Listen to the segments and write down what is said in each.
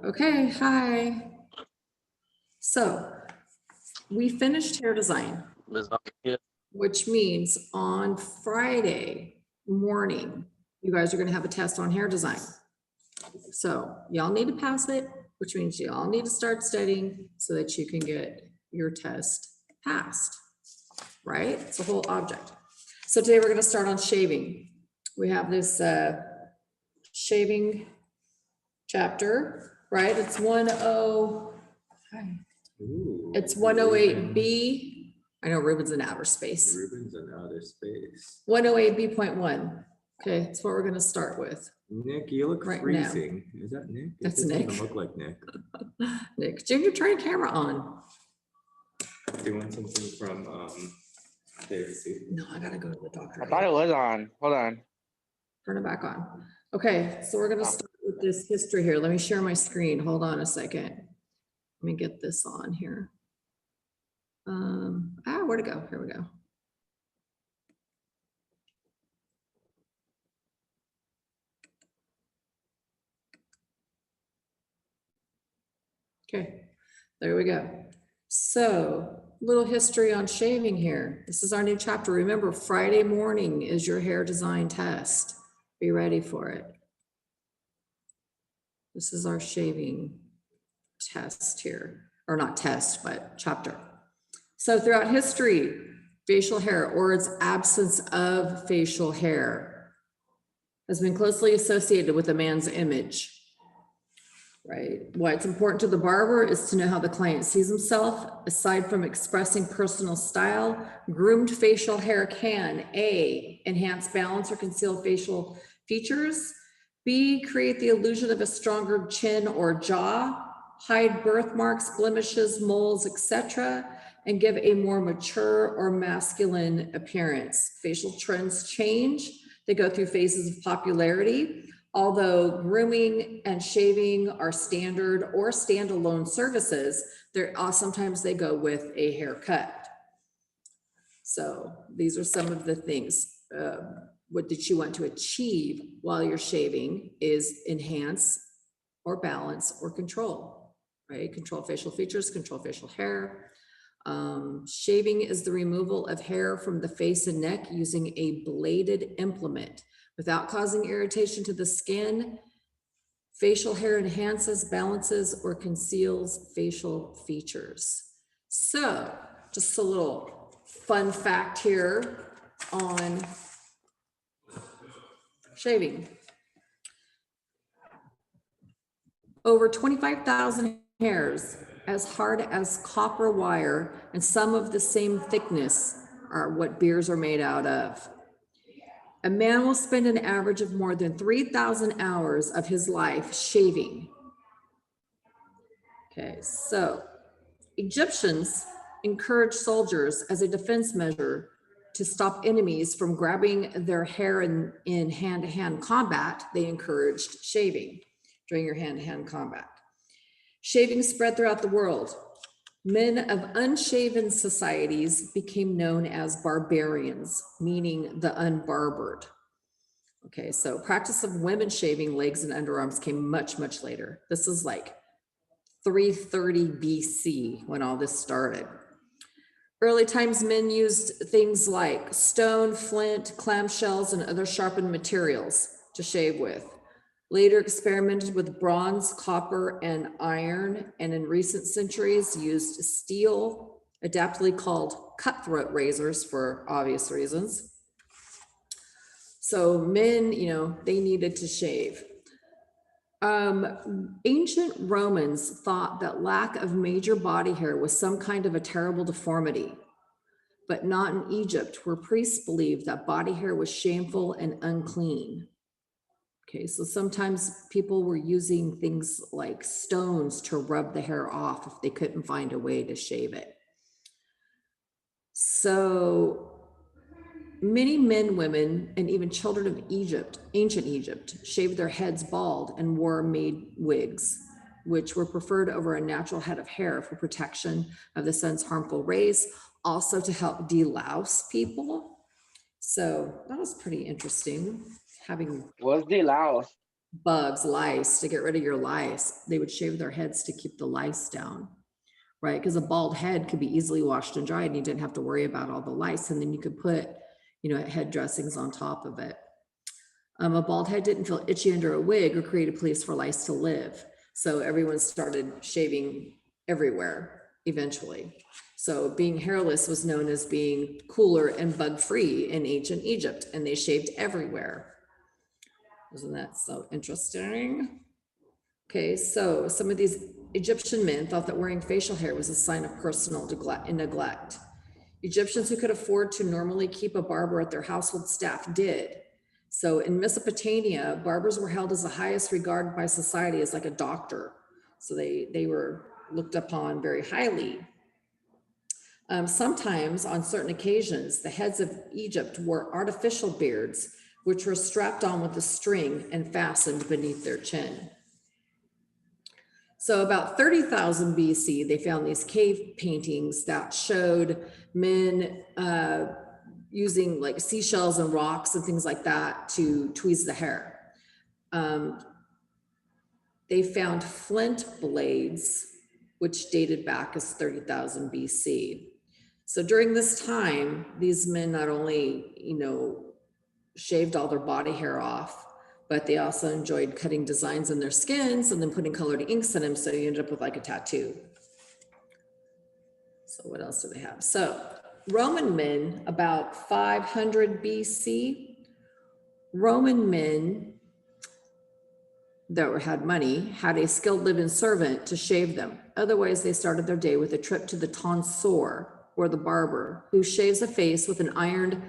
Okay, hi. So we finished hair design, which means on Friday morning, you guys are gonna have a test on hair design. So y'all need to pass it, which means y'all need to start studying so that you can get your test passed, right? It's a whole object. So today we're gonna start on shaving. We have this shaving chapter, right? It's 108B. I know Ruben's in outer space. Ruben's in outer space. 108B.1. Okay, that's what we're gonna start with. Nick, you look Right freezing. Is that Nick? That's it doesn't Nick. Look like Nick. Nick, Junior, turn your camera on. Do you want something from David? No, I gotta go to the doctor. I thought it was on. Hold on. Turn it back on. Okay, so we're gonna start with this history here. Let me share my screen. Hold on a second. Let me get this on here. Where'd it go? Here we go. Okay, there we go. So, little history on shaving here. This is our new chapter. Remember, Friday morning is your hair design test. Be ready for it. This is our shaving test here, or not test, but chapter. So throughout history, facial hair or its absence of facial hair has been closely associated with a man's image. Right? Why it's important to the barber is to know how the client sees himself. Aside from expressing personal style, groomed facial hair can A, enhance balance or conceal facial features, B, create the illusion of a stronger chin or jaw, hide birthmarks, blemishes, moles, etc., and give a more mature or masculine appearance. Facial trends change. They go through phases of popularity. Although grooming and shaving are standard or standalone services, sometimes they go with a haircut. So these are some of the things. What that you want to achieve while you're shaving is enhance or balance or control, right? Control facial features, control facial hair. Shaving is the removal of hair from the face and neck using a bladed implement. Without causing irritation to the skin, facial hair enhances, balances, or conceals facial features. So, just a little fun fact here on shaving. Over 25,000 hairs, as hard as copper wire, and some of the same thickness are what beards are made out of. A man will spend an average of more than 3,000 hours of his life shaving. Okay, so Egyptians encouraged soldiers as a defense measure to stop enemies from grabbing their hair in hand-to-hand combat. They encouraged shaving during your hand-to-hand combat. Shaving spread throughout the world. Men of unshaven societies became known as barbarians, meaning the unbarbered. Okay, so practice of women shaving legs and underarms came much, much later. This is like 330 BC when all this started. Early times, men used things like stone, flint, clamshells, and other sharpened materials to shave with. Later experimented with bronze, copper, and iron, and in recent centuries used steel, adaptedly called cutthroat razors for obvious reasons. So men, they needed to shave. Ancient Romans thought that lack of major body hair was some kind of a terrible deformity, but not in Egypt, where priests believed that body hair was shameful and unclean. Okay, so sometimes people were using things like stones to rub the hair off if they couldn't find a way to shave it. So many men, women, and even children of Egypt, ancient Egypt, shaved their heads bald and wore made wigs, which were preferred over a natural head of hair for protection of the sun's harmful rays, also to help delouse people. So that was pretty interesting. What's the louse? bugs, lice, to get rid of your lice. They would shave their heads to keep the lice down, right? Because a bald head could be easily washed and dried and you didn't have to worry about all the lice. And then you could put, head dressings on top of it. A bald head didn't feel itchy under a wig or create a place for lice to live. So everyone started shaving everywhere eventually. So being hairless was known as being cooler and bug-free in ancient Egypt, and they shaved everywhere. Isn't that so interesting? Okay, so some of these Egyptian men thought that wearing facial hair was a sign of personal neglect. Egyptians who could afford to normally keep a barber at their household staff did. So in Mesopotamia, barbers were held as the highest regard by society as like a doctor. So they were looked upon very highly. Sometimes on certain occasions, the heads of Egypt wore artificial beards, which were strapped on with a string and fastened beneath their chin. So about 30,000 BC, they found these cave paintings that showed men using like seashells and rocks and things like that to tweeze the hair. They found flint blades, which dated back as 30,000 BC. So during this time, these men not only, shaved all their body hair off, but they also enjoyed cutting designs in their skins and then putting colored inks in them. So you ended up with like a tattoo. So what else do they have? So Roman men, about 500 BC, Roman men that had money had a skilled live-in servant to shave them. Otherwise, they started their day with a trip to the tonsor, or the barber, who shaves a face with an ironed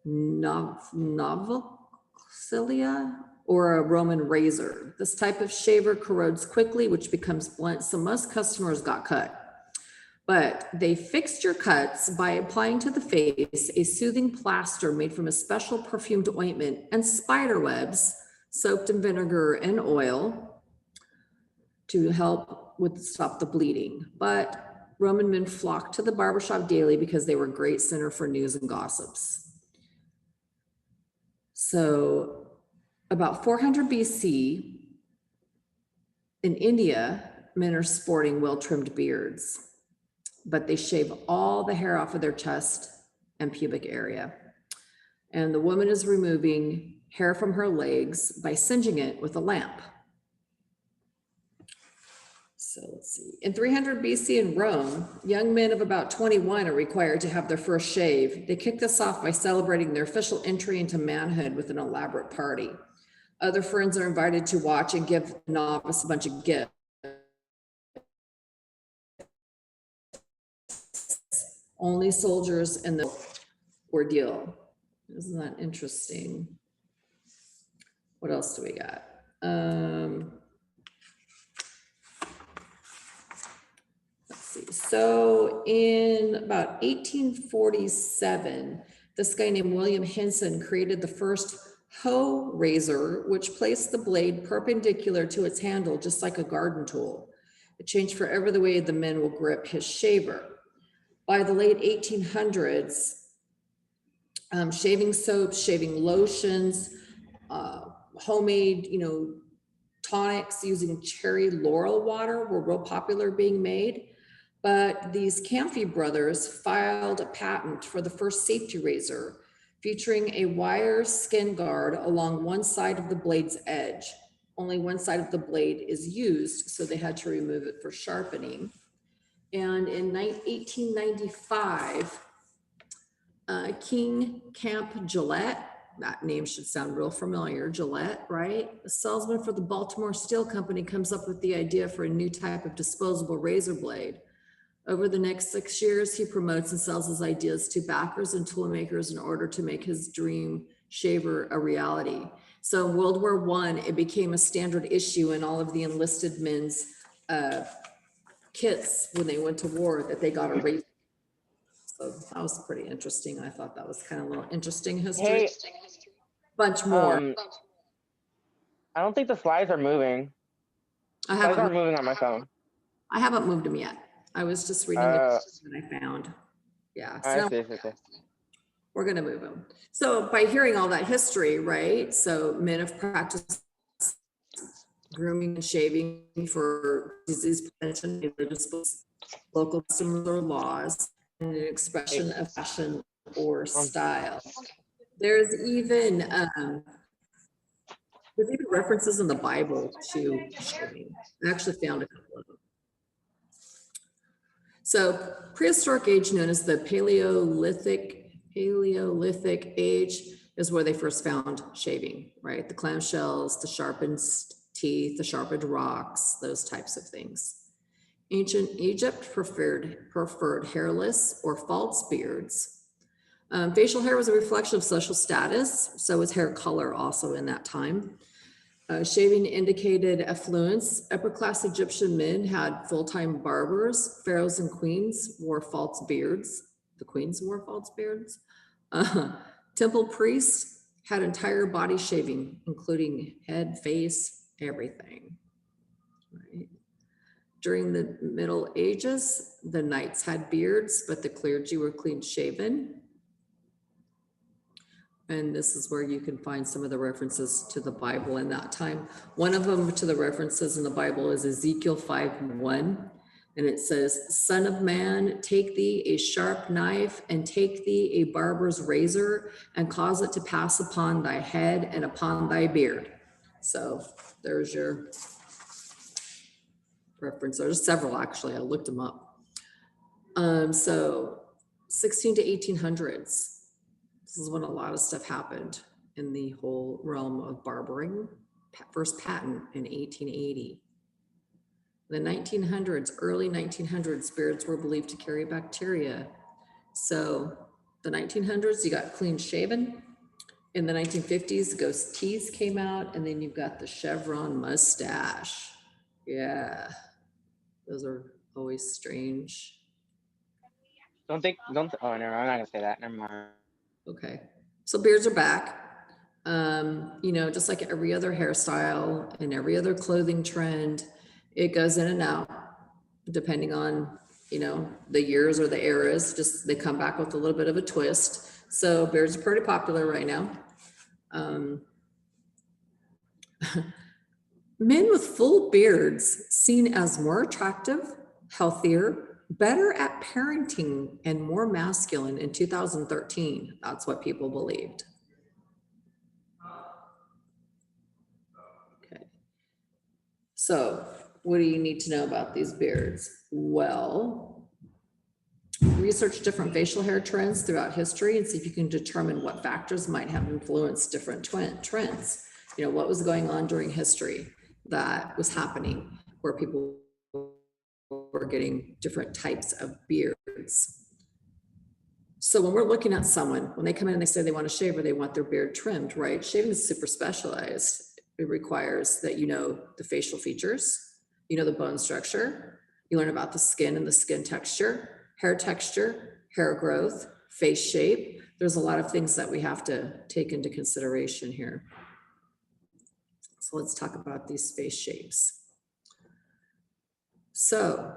novocilia or a Roman razor. This type of shaver corrodes quickly, which becomes blunt, so most customers got cut. But they fixed your cuts by applying to the face a soothing plaster made from a special perfumed ointment and spider webs soaked in vinegar and oil to help stop the bleeding. But Roman men flocked to the barbershop daily because they were a great center for news and gossips. So about 400 BC, in India, men are sporting well-trimmed beards, but they shave all the hair off of their chest and pubic area. And the woman is removing hair from her legs by singeing it with a lamp. So let's see. In 300 BC in Rome, young men of about 21 are required to have their first shave. They kick this off by celebrating their official entry into manhood with an elaborate party. Other friends are invited to watch and give the novice a bunch of gifts. Only soldiers in the ordeal. Isn't that interesting? What else do we got? Let's see. So in about 1847, this guy named William Henson created the first hoe razor, which placed the blade perpendicular to its handle, just like a garden tool. It changed forever the way the men will grip his shaver. By the late 1800s, shaving soaps, shaving lotions, homemade, tonics using cherry laurel water were real popular being made. But these Camphey brothers filed a patent for the first safety razor, featuring a wire skin guard along one side of the blade's edge. Only one side of the blade is used, so they had to remove it for sharpening. And in 1895, King Camp Gillette, that name should sound real familiar, Gillette, right? A salesman for the Baltimore Steel Company comes up with the idea for a new type of disposable razor blade. Over the next 6 years, he promotes and sells his ideas to backers and tool makers in order to make his dream shaver a reality. So in World War I, it became a standard issue in all of the enlisted men's kits when they went to war that they got a razor. So that was pretty interesting. I thought that was kind of a little interesting history. Hey, Bunch more. I don't think the slides are moving. I Slides aren't haven't moving on my phone. moved them yet. I was just reading the questions that I found. Yeah. So now see. we're going to move them. So by hearing all that history, right? So men have practiced grooming and shaving for disease prevention, religious beliefs, local customs or laws, and an expression of fashion or style. There's even references in the Bible to shaving. I actually found a couple of them. So prehistoric age, known as the Paleolithic age, is where they first found shaving, right? The clamshells, the sharpened teeth, the sharpened rocks, those types of things. Ancient Egypt preferred hairless or false beards. Facial hair was a reflection of social status, so was hair color also in that time. Shaving indicated affluence. Upper class Egyptian men had full-time barbers. Pharaohs and queens wore false beards. The queens wore false beards. Temple priests had entire body shaving, including head, face, everything. Right. During the Middle Ages, the knights had beards, but the clergy were clean shaven. And this is where you can find some of the references to the Bible in that time. One of them to the references in the Bible is Ezekiel 5:1. And it says, "Son of man, take thee a sharp knife and take thee a barber's razor and cause it to pass upon thy head and upon thy beard." So there's your reference. There's several actually, I looked them up. So 16 to 1800s. This is when a lot of stuff happened in the whole realm of barbering. First patent in 1880. The 1900s, early 1900s, beards were believed to carry bacteria. So the 1900s, you got clean shaven. In the 1950s, ghost teeth came out, and then you've got the chevron mustache. Yeah, those are always strange. Oh, never mind. I'm not gonna say that. Never mind. Okay, so beards are back. You know, just like every other hairstyle and every other clothing trend, it goes in and out depending on, you know, the years or the eras. Just they come back with a little bit of a twist. So beards are pretty popular right now. Men with full beards seen as more attractive, healthier, better at parenting, and more masculine in 2013. That's what people believed. Okay. So what do you need to know about these beards? Well, research different facial hair trends throughout history and see if you can determine what factors might have influenced different trends. You know, what was going on during history that was happening where people were getting different types of beards. So when we're looking at someone, when they come in and they say they want to shave or they want their beard trimmed, right? Shaving is super specialized. It requires that you know the facial features, you know the bone structure, you learn about the skin and the skin texture, hair growth, face shape. There's a lot of things that we have to take into consideration here. So let's talk about these face shapes. So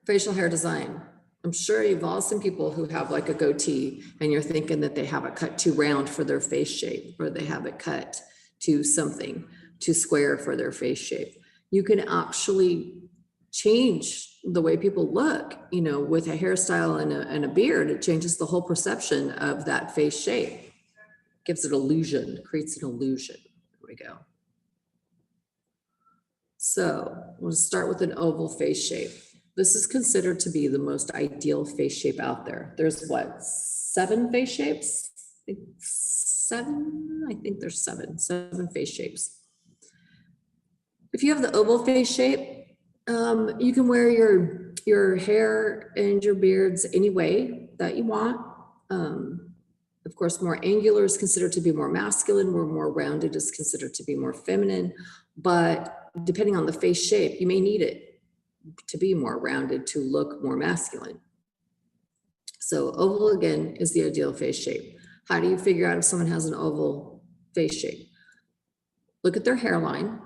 facial hair design. I'm sure you've all seen people who have like a goatee and you're thinking that they have it cut too round for their face shape, or they have it cut to something too square for their face shape. You can actually change the way people look, you know, with a hairstyle and a beard. It changes the whole perception of that face shape. Gives it illusion, creates an illusion. There we go. So we'll start with an oval face shape. This is considered to be the most ideal face shape out there. There's what, 7 face shapes? I think there's seven face shapes. If you have the oval face shape, you can wear your hair and your beards any way that you want. Of course, more angular is considered to be more masculine, where more rounded is considered to be more feminine. But depending on the face shape, you may need it to be more rounded to look more masculine. So oval, again, is the ideal face shape. How do you figure out if someone has an oval face shape? Look at their hairline,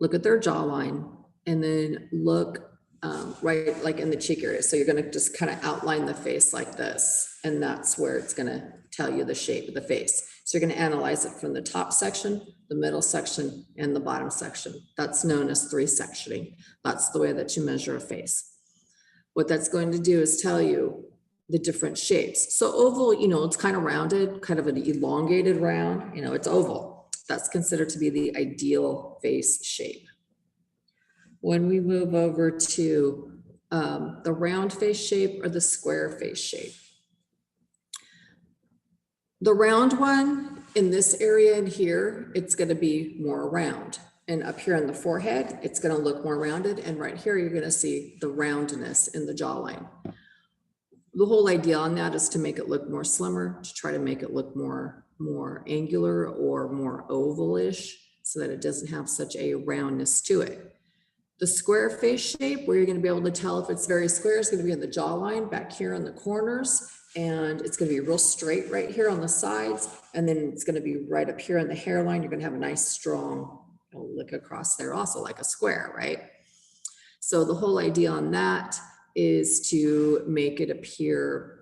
look at their jawline, and then look right like in the cheek area. So you're gonna just kind of outline the face like this, and that's where it's gonna tell you the shape of the face. So you're gonna analyze it from the top section, the middle section, and the bottom section. That's known as 3-sectioning. That's the way that you measure a face. What that's going to do is tell you the different shapes. So oval, you know, it's kind of rounded, kind of an elongated round, you know, it's oval. That's considered to be the ideal face shape. When we move over to the round face shape or the square face shape. The round one in this area in here, it's going to be more round. And up here in the forehead, it's going to look more rounded. And right here, you're going to see the roundness in the jawline. The whole idea on that is to make it look more slimmer, to try to make it look more angular or more ovalish so that it doesn't have such a roundness to it. The square face shape, where you're going to be able to tell if it's very square, is going to be in the jawline back here in the corners. And it's going to be real straight right here on the sides. And then it's going to be right up here in the hairline. You're going to have a nice strong look across there also like a square, right? So the whole idea on that is to make it appear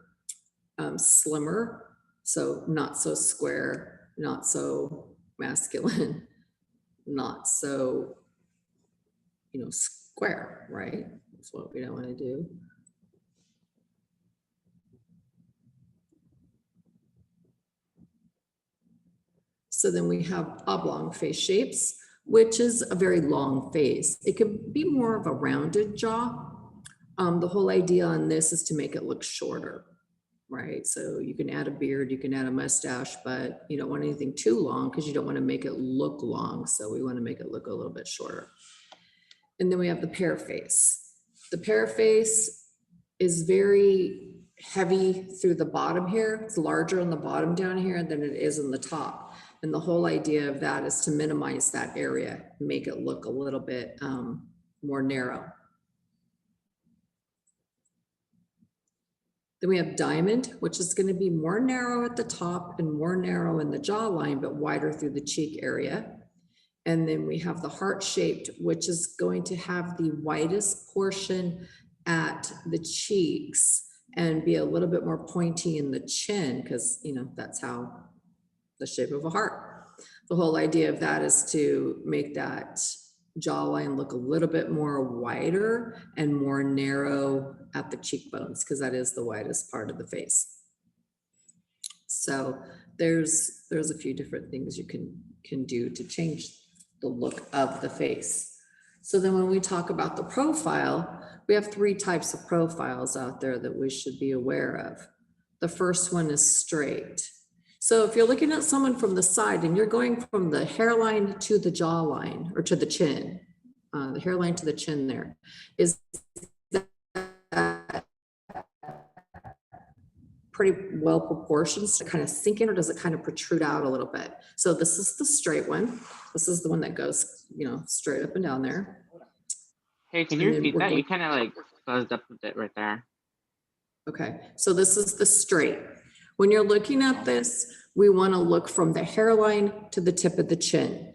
slimmer. So not so square, not so masculine, not so, you know, square, right? That's what we don't want to do. So then we have oblong face shapes, which is a very long face. It could be more of a rounded jaw. The whole idea on this is to make it look shorter, right? So you can add a beard, you can add a mustache, but you don't want anything too long because you don't want to make it look long. So we want to make it look a little bit shorter. And then we have the pear face. The pear face is very heavy through the bottom here. It's larger on the bottom down here than it is on the top. And the whole idea of that is to minimize that area, make it look a little bit more narrow. Then we have diamond, which is going to be more narrow at the top and more narrow in the jawline, but wider through the cheek area. And then we have the heart-shaped, which is going to have the widest portion at the cheeks and be a little bit more pointy in the chin because, you know, that's how the shape of a heart. The whole idea of that is to make that jawline look a little bit more wider and more narrow at the cheekbones because that is the widest part of the face. So there's a few different things you can do to change the look of the face. So then when we talk about the profile, we have 3 types of profiles out there that we should be aware of. The first one is straight. So if you're looking at someone from the side and you're going from the hairline to the jawline or to the chin, the hairline to the chin there, is that pretty well proportioned to kind of sink in, or does it kind of protrude out a little bit? So this is the straight one. This is the one that goes, you know, straight up and down there. Hey, can you repeat that? You kind of like buzzed up a bit right there. Okay, so this is the straight. When you're looking at this, we want to look from the hairline to the tip of the chin.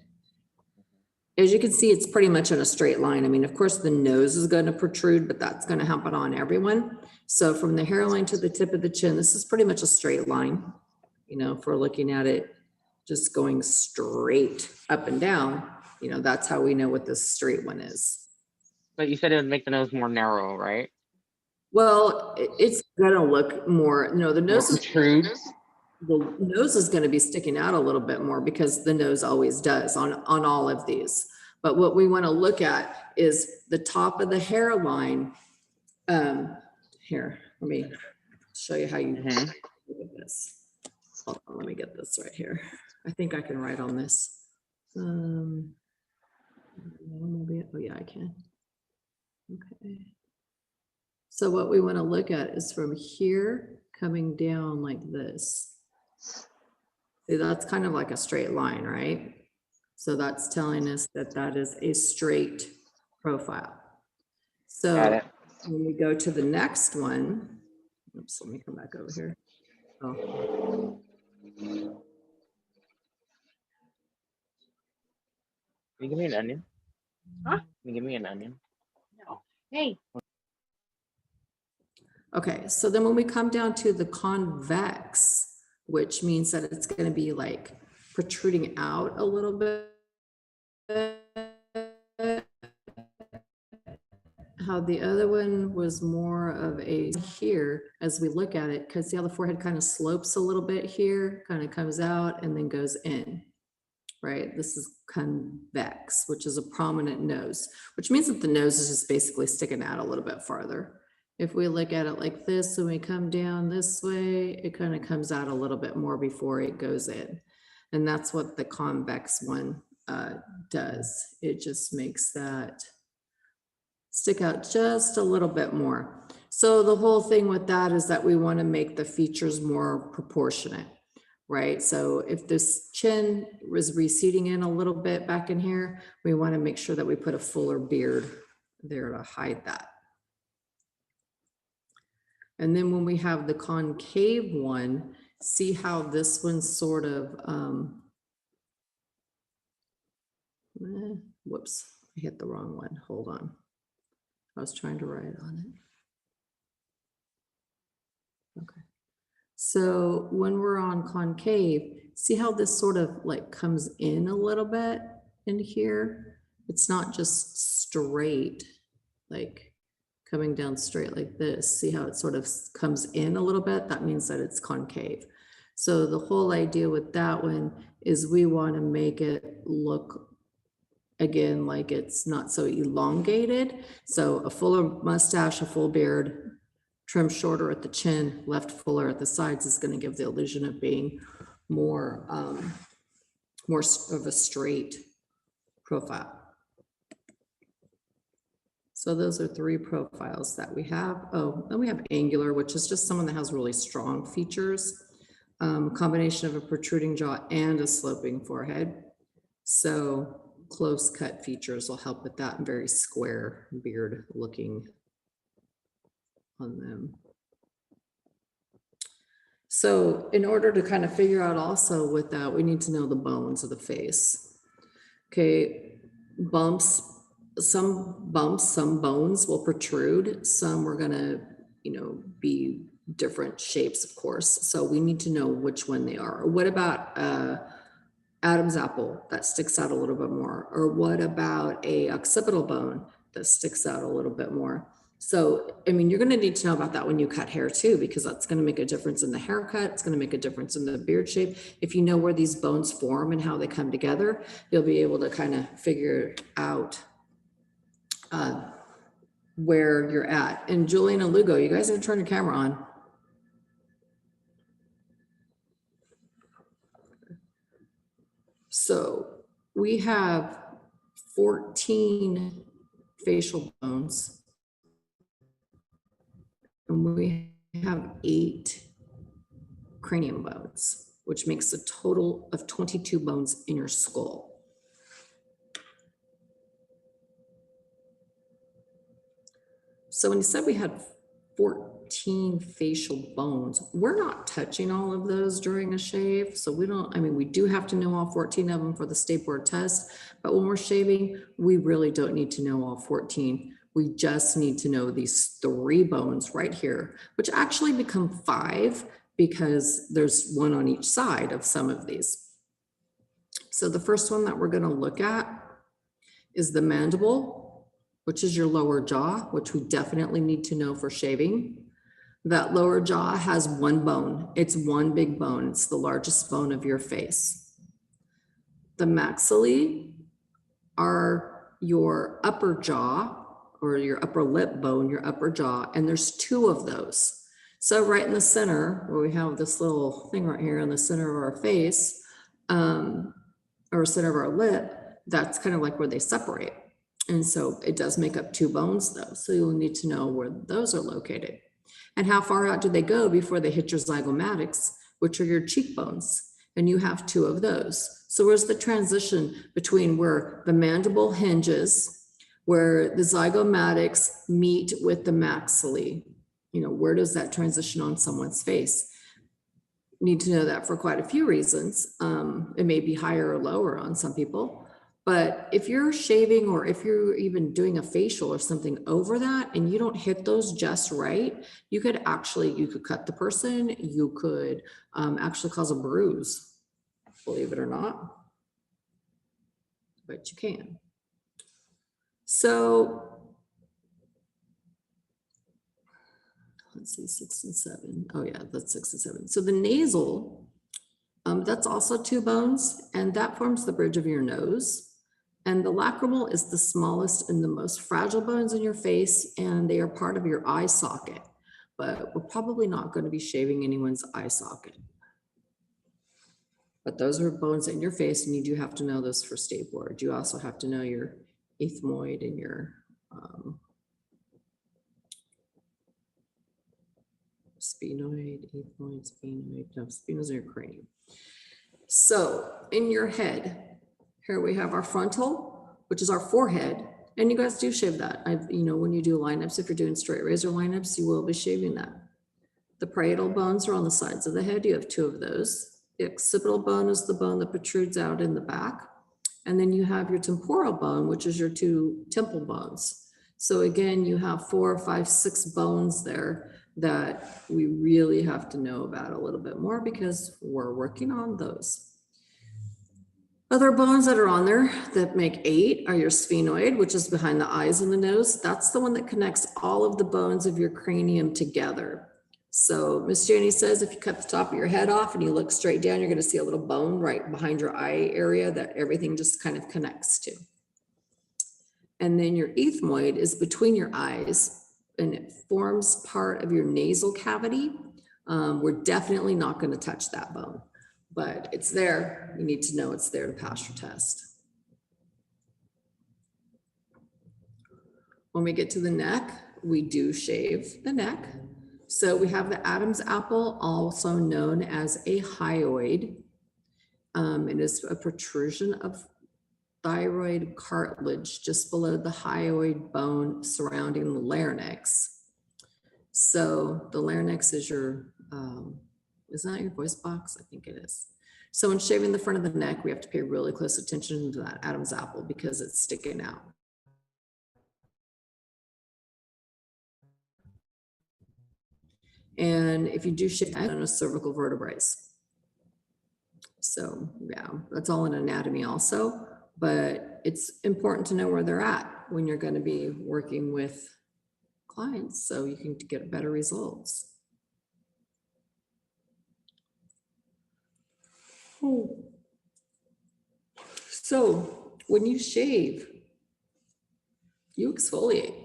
As you can see, it's pretty much in a straight line. I mean, of course, the nose is going to protrude, but that's going to happen on everyone. So from the hairline to the tip of the chin, this is pretty much a straight line. You know, if we're looking at it just going straight up and down, you know, that's how we know what this straight one is. But you said it would make the nose more narrow, right? Well, it's gonna look more, you know, the nose is going to be sticking out a little bit more because the nose always does on all of these. But what we want to look at is the top of the hairline. Here, let me show you how you look at this. Hold on, let me get this right here. I think I can write on this. Maybe, oh yeah, I can. Okay. So what we want to look at is from here coming down like this. See, that's kind of like a straight line, right? So that's telling us that that is a straight profile. So when we go to the next one, oops, let me come back over here. Oh. Can you give me an onion? Huh? Can you give me an onion? No. Hey. Okay, so then when we come down to the convex, which means that it's going to be like protruding out a little bit. How the other one was more of a here as we look at it, because see how the forehead kind of slopes a little bit here, kind of comes out and then goes in, right? This is convex, which is a prominent nose, which means that the nose is just basically sticking out a little bit farther. If we look at it like this, when we come down this way, it kind of comes out a little bit more before it goes in. And that's what the convex one does. It just makes that stick out just a little bit more. So the whole thing with that is that we want to make the features more proportionate, right? So if this chin was receding in a little bit back in here, we want to make sure that we put a fuller beard there to hide that. And then when we have the concave one, see how this one's sort of, whoops, I hit the wrong one, hold on. I was trying to write on it. Okay. So when we're on concave, see how this sort of like comes in a little bit in here? It's not just straight, like coming down straight like this. See how it sort of comes in a little bit? That means that it's concave. So the whole idea with that one is we want to make it look again, like it's not so elongated. So a fuller mustache, a full beard, trim shorter at the chin, left fuller at the sides is going to give the illusion of being more, more of a straight profile. So those are three profiles that we have. Oh, then we have angular, which is just someone that has really strong features, combination of a protruding jaw and a sloping forehead. So close cut features will help with that, and very square beard looking on them. So in order to kind of figure out also with that, we need to know the bones of the face. Okay, some bones will protrude. Some are gonna, be different shapes, of course. So we need to know which one they are. What about Adam's apple that sticks out a little bit more? Or what about a occipital bone that sticks out a little bit more? So, I mean, you're going to need to know about that when you cut hair too, because that's going to make a difference in the haircut. It's going to make a difference in the beard shape. If you know where these bones form and how they come together, you'll be able to kind of figure out where you're at. And Julian and Lugo, you guys are turning your camera on. So we have 14 facial bones, and we have 8 cranium bones, which makes a total of 22 bones in your skull. So when you said we had 14 facial bones, we're not touching all of those during a shave. So we do have to know all 14 of them for the state board test, but when we're shaving, we really don't need to know all 14. We just need to know these 3 bones right here, which actually become 5 because there's one on each side of some of these. So the first one that we're going to look at is the mandible, which is your lower jaw, which we definitely need to know for shaving. That lower jaw has 1 bone. It's one big bone. It's the largest bone of your face. The maxillae are your upper jaw, or your upper lip bone, your upper jaw, and there's 2 of those. So right in the center, where we have this little thing right here in the center of our face, or center of our lip, that's kind of like where they separate. And so it does make up 2 bones though. So you'll need to know where those are located. And how far out do they go before they hit your zygomatics, which are your cheekbones? And you have 2 of those. So where's the transition between where the mandible hinges, where the zygomatics meet with the maxillae? Where does that transition on someone's face? Need to know that for quite a few reasons. It may be higher or lower on some people. But if you're shaving or if you're even doing a facial or something over that and you don't hit those just right, you could cut the person, you could actually cause a bruise, believe it or not, but you can. So let's see, 6 and 7. Oh yeah, that's 6 and 7. So the nasal, that's also 2 bones, and that forms the bridge of your nose. And the lacrimal is the smallest and the most fragile bones in your face, and they are part of your eye socket. But we're probably not going to be shaving anyone's eye socket. But those are bones in your face, and you do have to know those for state board. You also have to know your ethmoid and your sphenoid, ethmoid, sphenoid. No, sphenoids are your cranium. So in your head, here we have our frontal, which is our forehead. And you guys do shave that. When you do lineups, if you're doing straight razor lineups, you will be shaving that. The parietal bones are on the sides of the head. You have 2 of those. The occipital bone is the bone that protrudes out in the back. And then you have your temporal bone, which is your 2 temple bones. So again, you have 4, 5, 6 bones there that we really have to know about a little bit more because we're working on those. Other bones that are on there that make 8 are your sphenoid, which is behind the eyes and the nose. That's the one that connects all of the bones of your cranium together. So Miss Janie says if you cut the top of your head off and you look straight down, you're going to see a little bone right behind your eye area that everything just kind of connects to. And then your ethmoid is between your eyes and it forms part of your nasal cavity. We're definitely not going to touch that bone. But it's there. You need to know it's there to pass your test. When we get to the neck, we do shave the neck. So we have the Adam's apple, also known as a hyoid. It is a protrusion of thyroid cartilage just below the hyoid bone surrounding the larynx. So the larynx is your isn't that your voice box? I think it is. So when shaving the front of the neck, we have to pay really close attention to that Adam's apple because it's sticking out. And if you do shave on a cervical vertebrae. So yeah, that's all in anatomy also, but it's important to know where they're at when you're going to be working with clients so you can get better results. So when you shave, you exfoliate,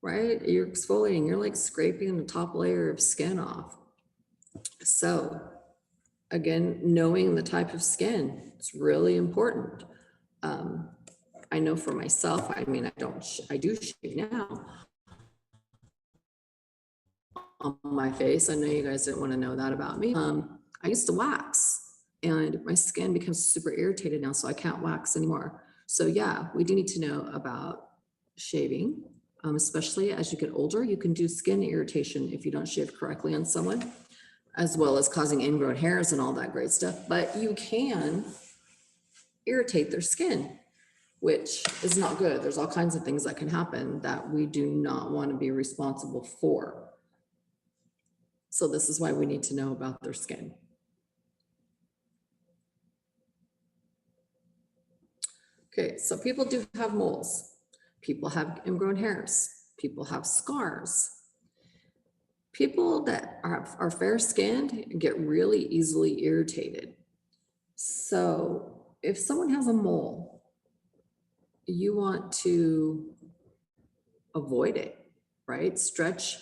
right? You're exfoliating, you're like scraping the top layer of skin off. So again, knowing the type of skin, it's really important. I know for myself, I do shave now on my face. I know you guys didn't want to know that about me. I used to wax and my skin becomes super irritated now, so I can't wax anymore. So yeah, we do need to know about shaving, especially as you get older. You can do skin irritation if you don't shave correctly on someone, as well as causing ingrown hairs and all that great stuff. But you can irritate their skin, which is not good. There's all kinds of things that can happen that we do not want to be responsible for. So this is why we need to know about their skin. Okay, so people do have moles. People have ingrown hairs. People have scars. People that are fair-skinned get really easily irritated. So if someone has a mole, you want to avoid it, right? Stretch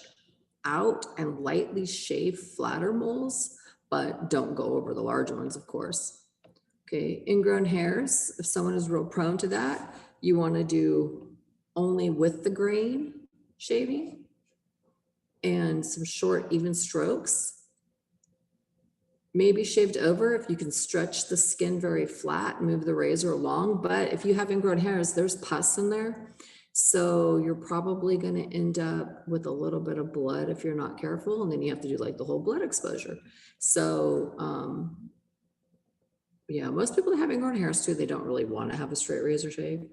out and lightly shave flatter moles, but don't go over the larger ones, of course. Okay, ingrown hairs, if someone is real prone to that, you want to do only with the grain shaving and some short, even strokes. Maybe shaved over if you can stretch the skin very flat, move the razor along. But if you have ingrown hairs, there's pus in there. So you're probably going to end up with a little bit of blood if you're not careful. And then you have to do like the whole blood exposure. So Yeah, most people that have ingrown hairs too, they don't really want to have a straight razor shave.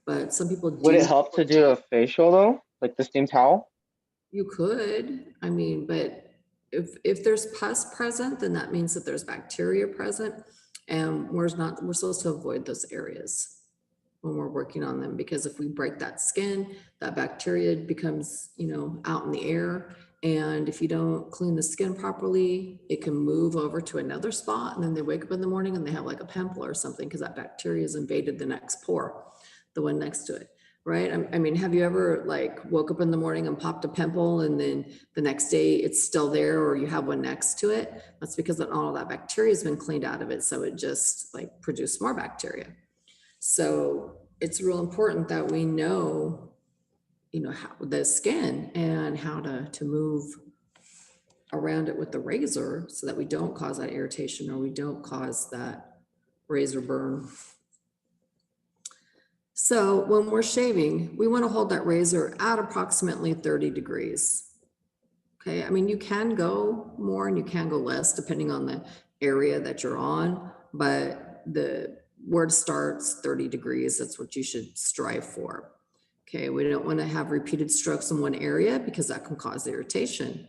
But some people do. Would it help to do a facial though? Like the steam towel? You could, I mean, but if there's pus present, then that means that there's bacteria present, and we're supposed to avoid those areas when we're working on them, because if we break that skin, that bacteria becomes, you know, out in the air. And if you don't clean the skin properly, it can move over to another spot, and then they wake up in the morning and they have like a pimple or something because that bacteria has invaded the next pore, the one next to it. Right? I mean, have you ever like woke up in the morning and popped a pimple and then the next day it's still there, or you have one next to it? That's because all that bacteria has been cleaned out of it. So it just like produced more bacteria. So it's real important that we know, you know, how the skin and how to move around it with the razor so that we don't cause that irritation or we don't cause that razor burn. So when we're shaving, we want to hold that razor at approximately 30 degrees. Okay, I mean, you can go more and you can go less depending on the area that you're on, but the word starts 30 degrees. That's what you should strive for. Okay, we don't want to have repeated strokes in one area because that can cause irritation.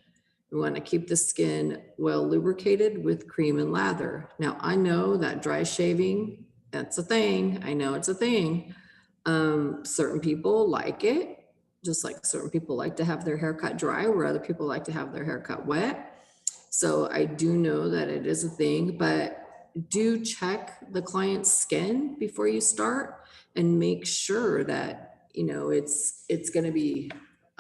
We want to keep the skin well lubricated with cream and lather. Now, I know that dry shaving, that's a thing. I know it's a thing. Certain people like it, just like certain people like to have their hair cut dry, where other people like to have their hair cut wet. So I do know that it is a thing, but do check the client's skin before you start and make sure that, you know, it's going to be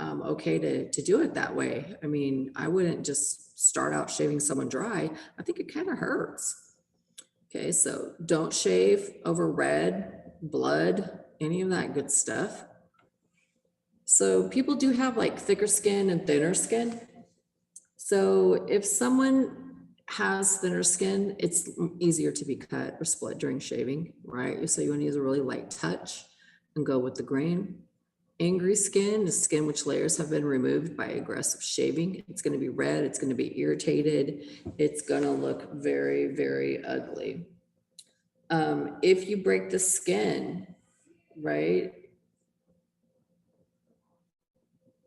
okay to do it that way. I mean, I wouldn't just start out shaving someone dry. I think it kind of hurts. Okay, so don't shave over red, blood, any of that good stuff. So people do have like thicker skin and thinner skin. So if someone has thinner skin, it's easier to be cut or split during shaving, right? So you want to use a really light touch and go with the grain. Angry skin is skin which layers have been removed by aggressive shaving. It's going to be red, it's going to be irritated, it's going to look very, very ugly. If you break the skin, right,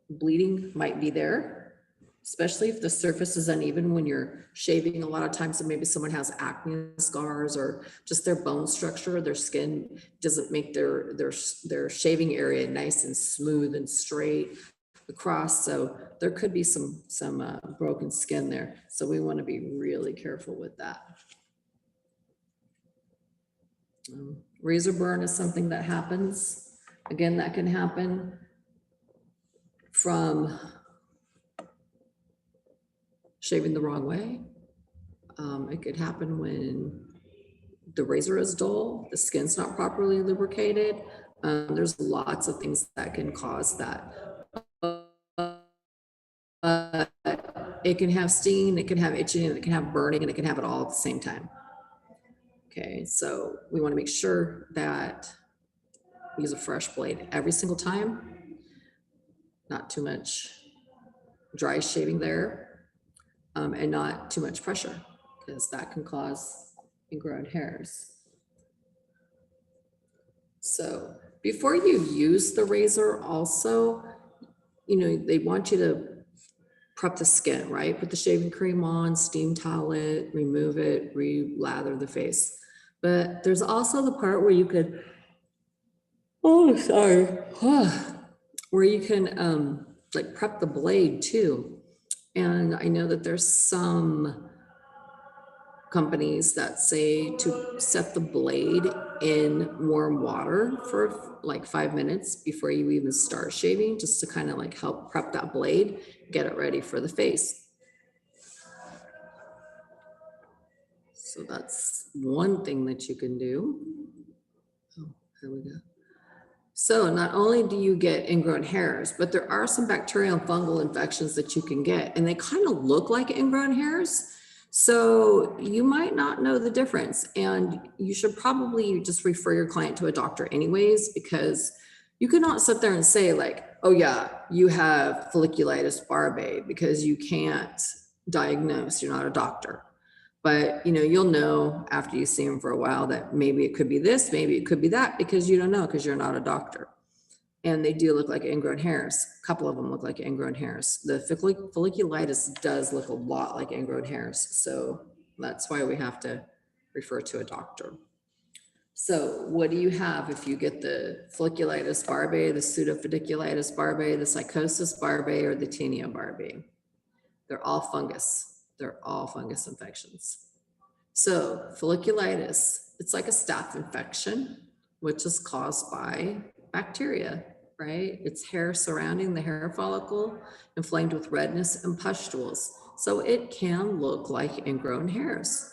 bleeding might be there, especially if the surface is uneven when you're shaving. A lot of times, maybe someone has acne scars or just their bone structure, their skin doesn't make their shaving area nice and smooth and straight across. So there could be some broken skin there. So we want to be really careful with that. Razor burn is something that happens. Again, that can happen from shaving the wrong way. It could happen when the razor is dull, the skin's not properly lubricated. There's lots of things that can cause that. It can have stinging, it can have itching, and it can have burning, and it can have it all at the same time. Okay, so we want to make sure that we use a fresh blade every single time. Not too much dry shaving there, and not too much pressure, because that can cause ingrown hairs. So before you use the razor also, you know, they want you to prep the skin, right? Put the shaving cream on, steam towel it, remove it, re-lather the face. But there's also the part where you could, where you can like prep the blade too. And I know that there's some companies that say to set the blade in warm water for like 5 minutes before you even start shaving, just to kind of like help prep that blade, get it ready for the face. So that's one thing that you can do. Oh, here we go. So not only do you get ingrown hairs, but there are some bacterial and fungal infections that you can get, and they kind of look like ingrown hairs. So you might not know the difference, and you should probably just refer your client to a doctor anyways, because you cannot sit there and say like, oh yeah, you have folliculitis barbae, because you can't diagnose, you're not a doctor. But, you'll know after you see them for a while that maybe it could be this, maybe it could be that, because you don't know, because you're not a doctor. And they do look like ingrown hairs. A couple of them look like ingrown hairs. The folliculitis does look a lot like ingrown hairs. So that's why we have to refer to a doctor. So what do you have if you get the folliculitis barbae, the pseudofolliculitis barbae, the psychosis barbae, or the tinea barbae? They're all fungus. They're all fungus infections. So folliculitis, it's like a staph infection, which is caused by bacteria, right? It's hair surrounding the hair follicle, inflamed with redness and pustules. So it can look like ingrown hairs.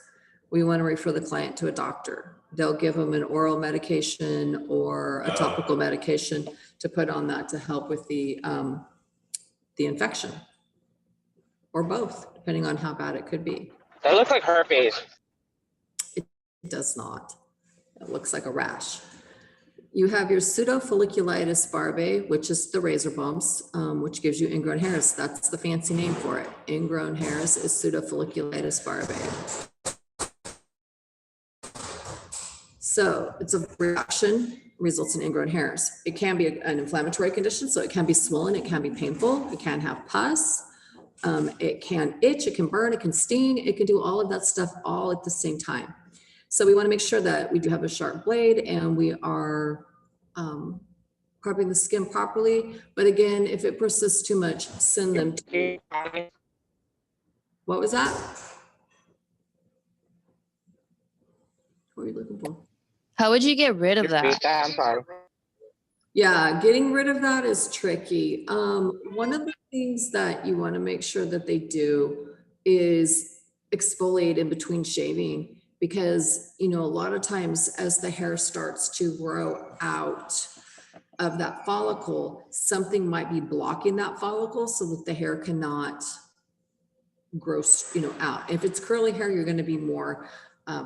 We want to refer the client to a doctor. They'll give them an oral medication or a topical medication to put on that to help with the infection, or both, depending on how bad it could be. That looks like herpes. It does not. It looks like a rash. You have your pseudofolliculitis barbae, which is the razor bumps, which gives you ingrown hairs. That's the fancy name for it. Ingrown hairs is pseudofolliculitis barbae. So it's a reaction, results in ingrown hairs. It can be an inflammatory condition, so it can be swollen, it can be painful, it can have pus, it can itch, it can burn, it can sting, it can do all of that stuff all at the same time. So we want to make sure that we do have a sharp blade and we are prepping the skin properly. But again, if it persists too much, send them to. What was that? What are you looking for? How would you get rid of that? I'm sorry. Yeah, getting rid of that is tricky. One of the things that you want to make sure that they do is exfoliate in between shaving, because, a lot of times as the hair starts to grow out of that follicle, something might be blocking that follicle so that the hair cannot grow, out. If it's curly hair, you're going to be more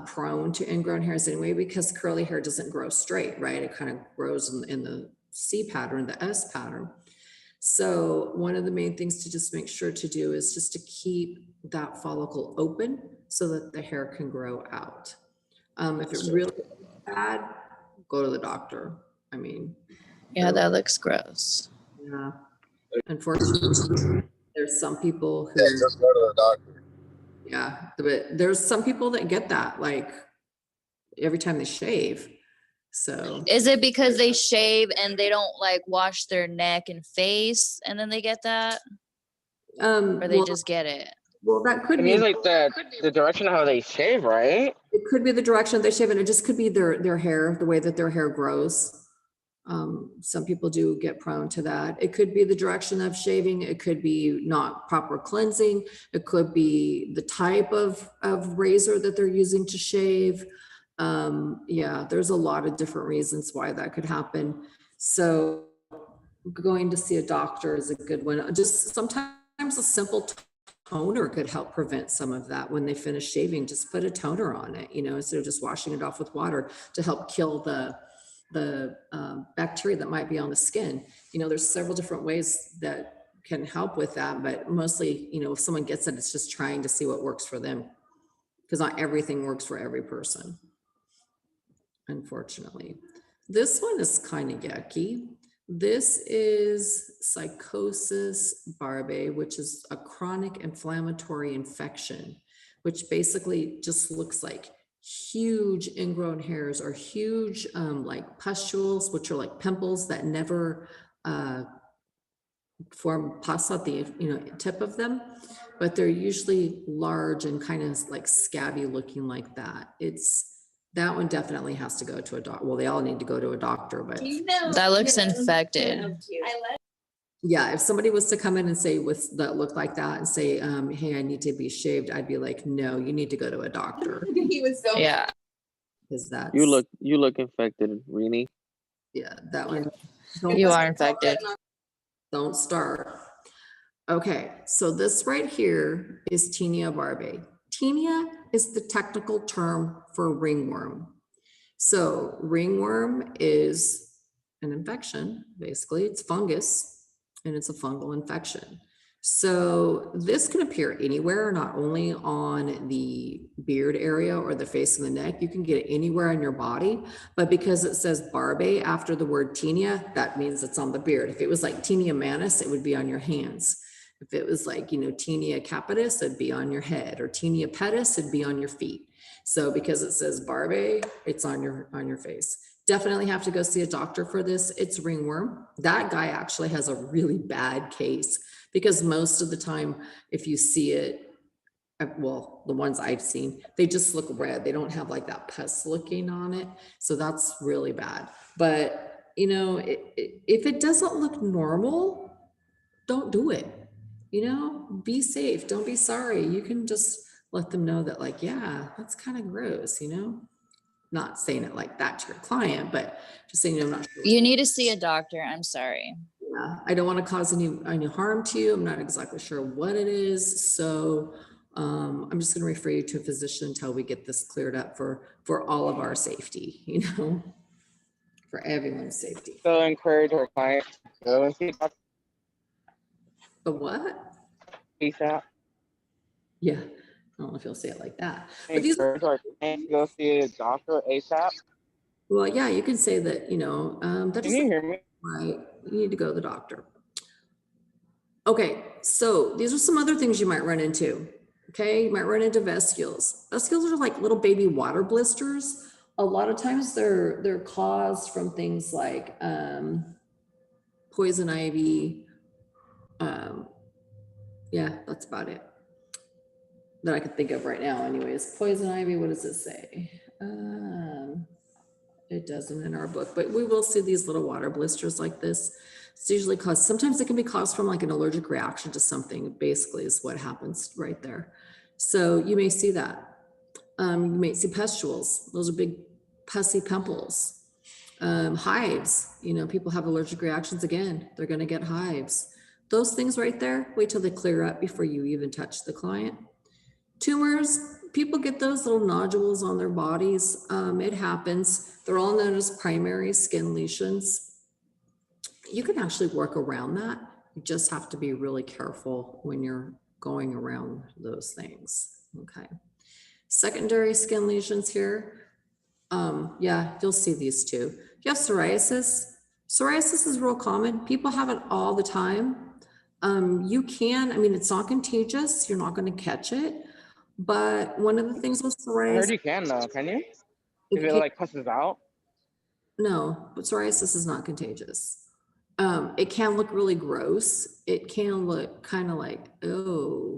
prone to ingrown hairs anyway, because curly hair doesn't grow straight, right? It kind of grows in the C pattern, the S pattern. So one of the main things to just make sure to do is just to keep that follicle open so that the hair can grow out. If it's really bad, go to the doctor. I mean, Yeah, that looks gross. yeah. Unfortunately, there's some people who just go to the doctor. Yeah, but there's some people that get that like every time they shave. So Is it because they shave and they don't like wash their neck and face and then they get that? Or they just get it? well, that could It be means like the direction of how they shave, right? it could be the direction they shave, and it just could be their hair, the way that their hair grows. Some people do get prone to that. It could be the direction of shaving. It could be not proper cleansing. It could be the type of razor that they're using to shave. Yeah, there's a lot of different reasons why that could happen. So going to see a doctor is a good one. Just sometimes a simple toner could help prevent some of that. When they finish shaving, just put a toner on it, instead of just washing it off with water, to help kill the bacteria that might be on the skin. There's several different ways that can help with that, but mostly, if someone gets it, it's just trying to see what works for them, because not everything works for every person, unfortunately. This one is kind of yucky. This is Psychosis barbae, which is a chronic inflammatory infection, which basically just looks like huge ingrown hairs or huge like pustules, which are like pimples that never form pus at the tip of them, but they're usually large and kind of like scabby looking like that. That one definitely has to go to a doctor. Well, they all need to go to a doctor, but That looks infected. yeah, if somebody was to come in and say that look like that and say, hey, I need to be shaved, I'd be like, no, you need to go to a doctor. He was so Yeah. Because that's You look infected, Rini. yeah, that one. You are infected. Don't start. Okay, so this right here is tinea barbae. Tinea is the technical term for ringworm. So ringworm is an infection, basically. It's fungus, and it's a fungal infection. So this can appear anywhere, not only on the beard area or the face and the neck. You can get it anywhere on your body, but because it says barbae after the word tinea, that means it's on the beard. If it was like tinea manis, it would be on your hands. If it was like, tinea capitis, it'd be on your head, or tinea pedis, it'd be on your feet. So because it says barbae, it's on your face. Definitely have to go see a doctor for this. It's ringworm. That guy actually has a really bad case, because most of the time, if you see it, well, the ones I've seen, they just look red. They don't have like that pus looking on it. So that's really bad. But, if it doesn't look normal, don't do it. Be safe. Don't be sorry. You can just let them know that, like, yeah, that's kind of gross, not saying it like that to your client, but just saying, I'm not sure. You need to see a doctor. I'm sorry. Yeah, I don't want to cause any harm to you. I'm not exactly sure what it is. So I'm just going to refer you to a physician until we get this cleared up for all of our safety, for everyone's safety. So encourage our clients to go and see a doctor The what? ASAP. Yeah, I don't know if you'll say it like that. But these, Encourage our clients to go see a doctor ASAP. well, yeah, you can say that, that Can you hear me? right. You need to go to the doctor. Okay, so these are some other things you might run into. Okay, you might run into vesicles. Vesicles are like little baby water blisters. A lot of times they're caused from things like poison ivy. Yeah, that's about it that I could think of right now. Anyways, poison ivy. What does it say? It doesn't in our book, but we will see these little water blisters like this. It's usually caused, sometimes it can be caused from like an allergic reaction to something, basically is what happens right there. So you may see that. You may see pustules. Those are big pussy pimples. Hives, people have allergic reactions again. They're going to get hives. Those things right there, wait till they clear up before you even touch the client. Tumors, people get those little nodules on their bodies. It happens. They're all known as primary skin lesions. You can actually work around that. You just have to be really careful when you're going around those things. Okay. Secondary skin lesions here. Yeah, you'll see these too. You have psoriasis. Psoriasis is real common. People have it all the time. You can, it's not contagious. You're not going to catch it. But one of the things with psoriasis, I heard you can though, can you? If it like pushes out? No, but psoriasis is not contagious. It can look really gross. It can look kind of like, oh,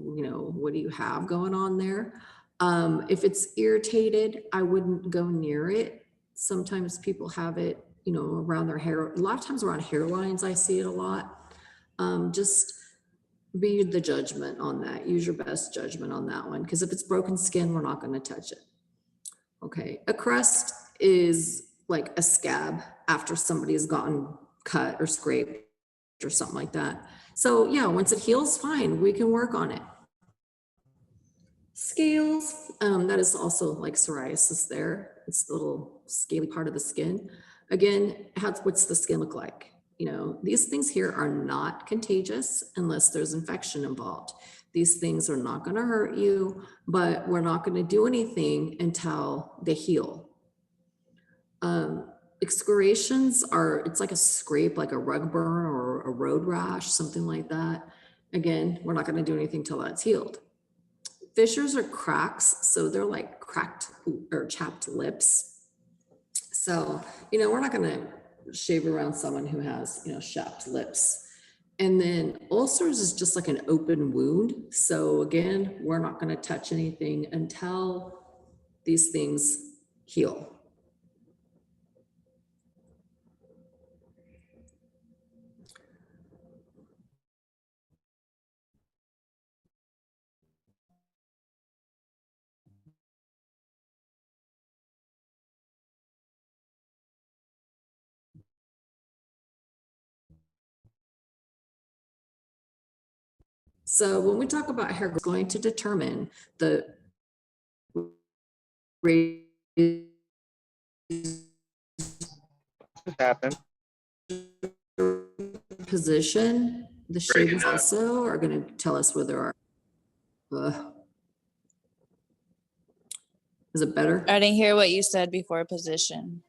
what do you have going on there? If it's irritated, I wouldn't go near it. Sometimes people have it, around their hair. A lot of times around hairlines, I see it a lot. Just be the judgment on that. Use your best judgment on that one. Because if it's broken skin, we're not going to touch it. Okay. A crust is like a scab after somebody has gotten cut or scraped or something like that. So yeah, once it heals, fine, we can work on it. Scales, that is also like psoriasis there. It's the little scaly part of the skin. Again, what's the skin look like? These things here are not contagious unless there's infection involved. These things are not going to hurt you, but we're not going to do anything until they heal. Excoriations it's like a scrape, like a rug burn or a road rash, something like that. Again, we're not going to do anything till that's healed. Fissures are cracks, so they're like cracked or chapped lips. So, we're not going to shave around someone who has, chapped lips. And then ulcers is just like an open wound. So again, we're not going to touch anything until these things heal. So when we talk about hair, we're going to determine the Happen. position the shavings also are going to tell us whether our, is it better? I didn't hear what you said before position.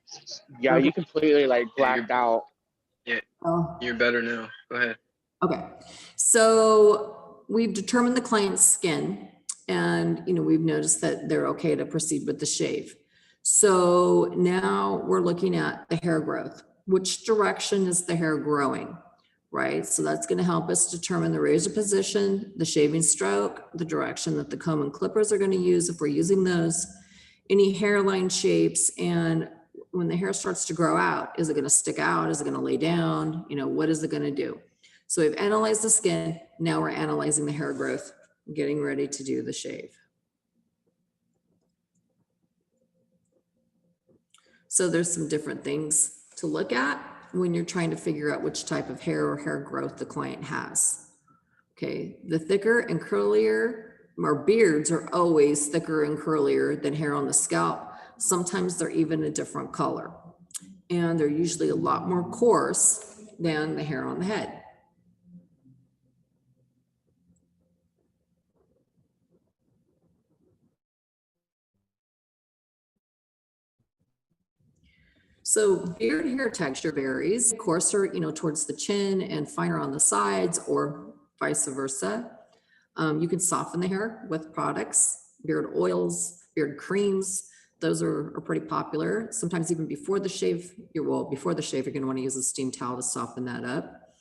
Yeah, you completely like blacked out. Yeah, Oh. you're better now. Go ahead. Okay, so we've determined the client's skin, and we've noticed that they're okay to proceed with the shave. So now we're looking at the hair growth. Which direction is the hair growing, right? So that's going to help us determine the razor position, the shaving stroke, the direction that the comb and clippers are going to use if we're using those, any hairline shapes, and when the hair starts to grow out, is it going to stick out? Is it going to lay down? What is it going to do? So we've analyzed the skin. Now we're analyzing the hair growth, getting ready to do the shave. So there's some different things to look at when you're trying to figure out which type of hair or hair growth the client has. Okay, the thicker and curlier, our beards are always thicker and curlier than hair on the scalp. Sometimes they're even a different color. And they're usually a lot more coarse than the hair on the head. So beard hair texture varies, coarser, towards the chin and finer on the sides, or vice versa. You can soften the hair with products, beard oils, beard creams. Those are pretty popular. Sometimes even before the shave, before the shave, you're going to want to use a steam towel to soften that up.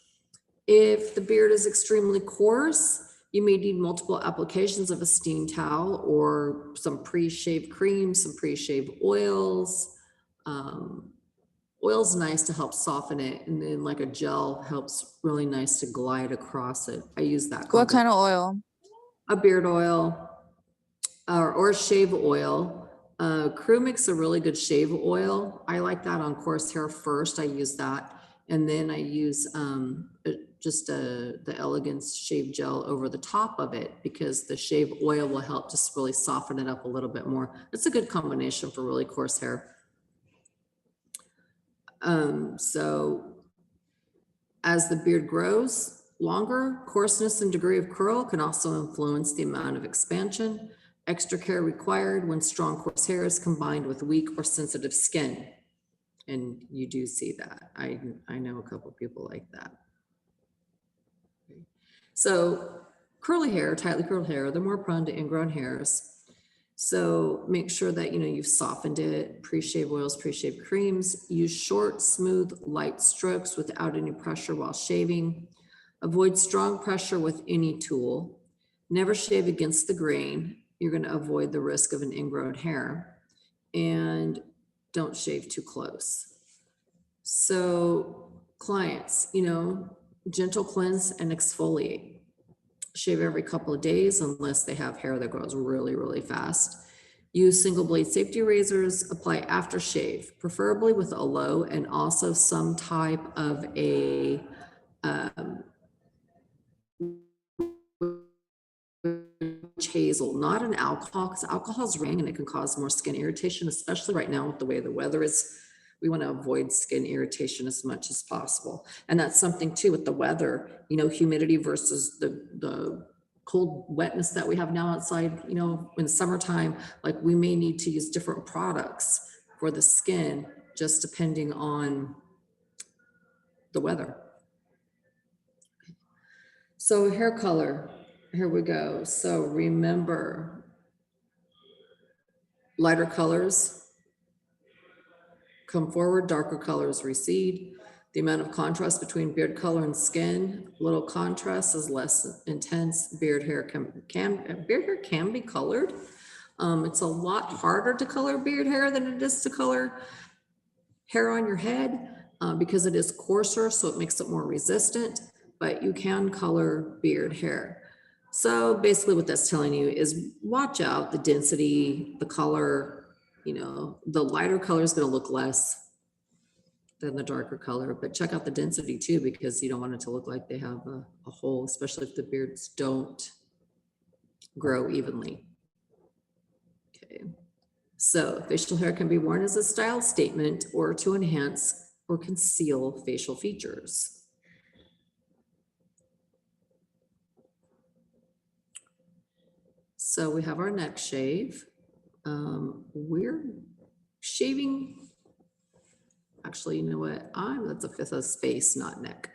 If the beard is extremely coarse, you may need multiple applications of a steam towel or some pre-shave creams, some pre-shave oils. Oil's nice to help soften it, and then like a gel helps really nice to glide across it. I use that. What kind of oil? A beard oil or shave oil. Crew makes a really good shave oil. I like that on coarse hair first. I use that, and then I use just the Elegance shave gel over the top of it, because the shave oil will help just really soften it up a little bit more. It's a good combination for really coarse hair. So as the beard grows longer, coarseness and degree of curl can also influence the amount of expansion. Extra care required when strong coarse hair is combined with weak or sensitive skin. And you do see that. I know a couple of people like that. Okay. So curly hair, tightly curled hair, they're more prone to ingrown hairs. So make sure that you've softened it, pre-shave oils, pre-shave creams. Use short, smooth, light strokes without any pressure while shaving. Avoid strong pressure with any tool. Never shave against the grain. You're going to avoid the risk of an ingrown hair. And don't shave too close. So clients, gentle cleanse and exfoliate. Shave every couple of days unless they have hair that grows really, really fast. Use single blade safety razors. Apply after shave, preferably with a aloe, and also some type of a hazel, not an alcohol, because alcohol is ring and it can cause more skin irritation, especially right now with the way the weather is. We want to avoid skin irritation as much as possible. And that's something too with the weather, humidity versus the cold wetness that we have now outside, in summertime, like we may need to use different products for the skin, just depending on the weather. So hair color, here we go. So remember, lighter colors come forward, darker colors recede. The amount of contrast between beard color and skin, little contrast is less intense. Beard hair can be colored. It's a lot harder to color beard hair than it is to color hair on your head because it is coarser, so it makes it more resistant, but you can color beard hair. So basically what that's telling you is watch out the density, the color. The lighter color is going to look less than the darker color, but check out the density too, because you don't want it to look like they have a hole, especially if the beards don't grow evenly. Okay. So facial hair can be worn as a style statement or to enhance or conceal facial features. So we have our neck shave. We're shaving. Actually, you know what? That's a fifth of space, not neck.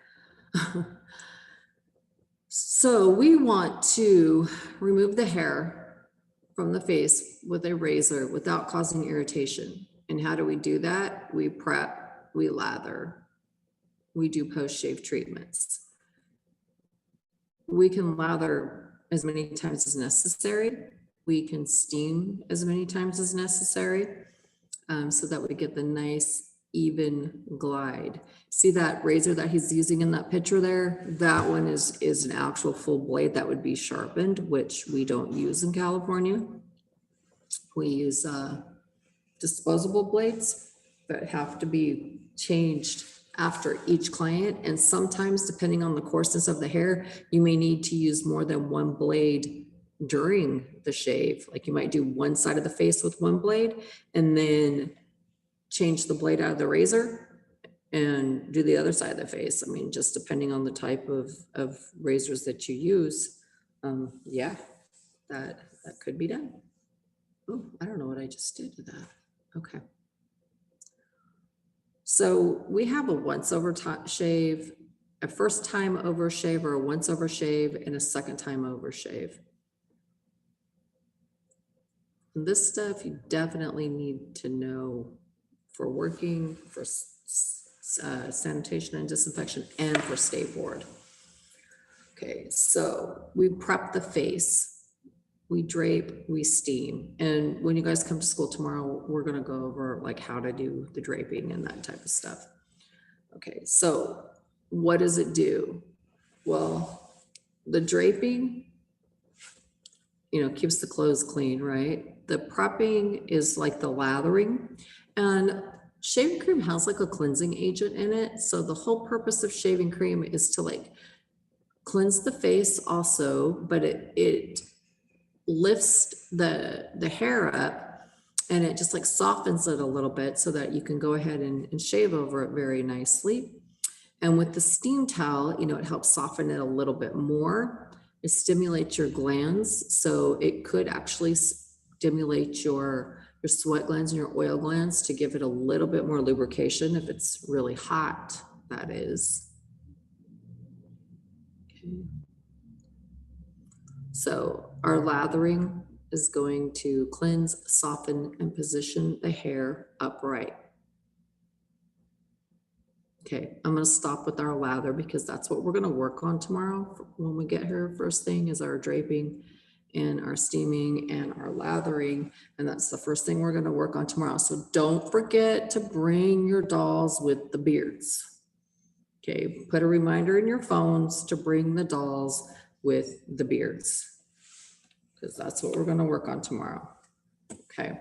So we want to remove the hair from the face with a razor without causing irritation. And how do we do that? We prep, we lather, we do post-shave treatments. We can lather as many times as necessary. We can steam as many times as necessary, so that we get the nice even glide. See that razor that he's using in that picture there? That one is an actual full blade that would be sharpened, which we don't use in California. We use disposable blades that have to be changed after each client. And sometimes, depending on the coarseness of the hair, you may need to use more than one blade during the shave. Like you might do one side of the face with one blade and then change the blade out of the razor and do the other side of the face. I mean, just depending on the type of razors that you use. Yeah, that could be done. Oh, I don't know what I just did to that. Okay. So we have a once over shave, a first time over shave, or a once over shave, and a second time over shave. And this stuff you definitely need to know for working, for sanitation and disinfection, and for stay board. Okay, so we prep the face, we drape, we steam. And when you guys come to school tomorrow, we're gonna go over like how to do the draping and that type of stuff. Okay, so what does it do? Well, the draping, you know, keeps the clothes clean, right? The prepping is like the lathering, and shaving cream has like a cleansing agent in it. So the whole purpose of shaving cream is to like cleanse the face also, but it lifts the hair up and it just like softens it a little bit so that you can go ahead and shave over it very nicely. And with the steam towel, you know, it helps soften it a little bit more. It stimulates your glands. So it could actually stimulate your sweat glands and your oil glands to give it a little bit more lubrication if it's really hot, that is. Okay. So our lathering is going to cleanse, soften, and position the hair upright. Okay, I'm going to stop with our lather because that's what we're going to work on tomorrow when we get here. First thing is our draping and our steaming and our lathering. And that's the first thing we're going to work on tomorrow. So don't forget to bring your dolls with the beards. Okay, put a reminder in your phones to bring the dolls with the beards, because that's what we're going to work on tomorrow. Okay,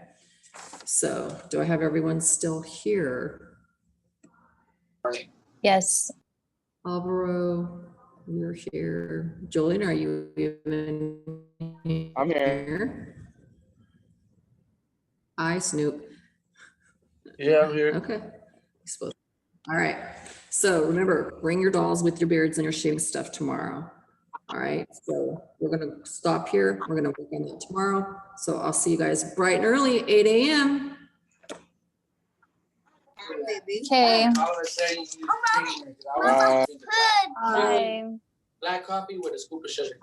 so do I have everyone still here? Yes. Alvaro, you're here. Julian, are you even I'm here. Hi, Snoop. Yeah, I'm here. Okay. All right. So remember, bring your dolls with your beards and your shaving stuff tomorrow. All right. So we're going to stop here. We're going to work on that tomorrow. So I'll see you guys bright and early, 8 a.m. Okay. Uh, Bye. Black coffee with a scoop of sugar.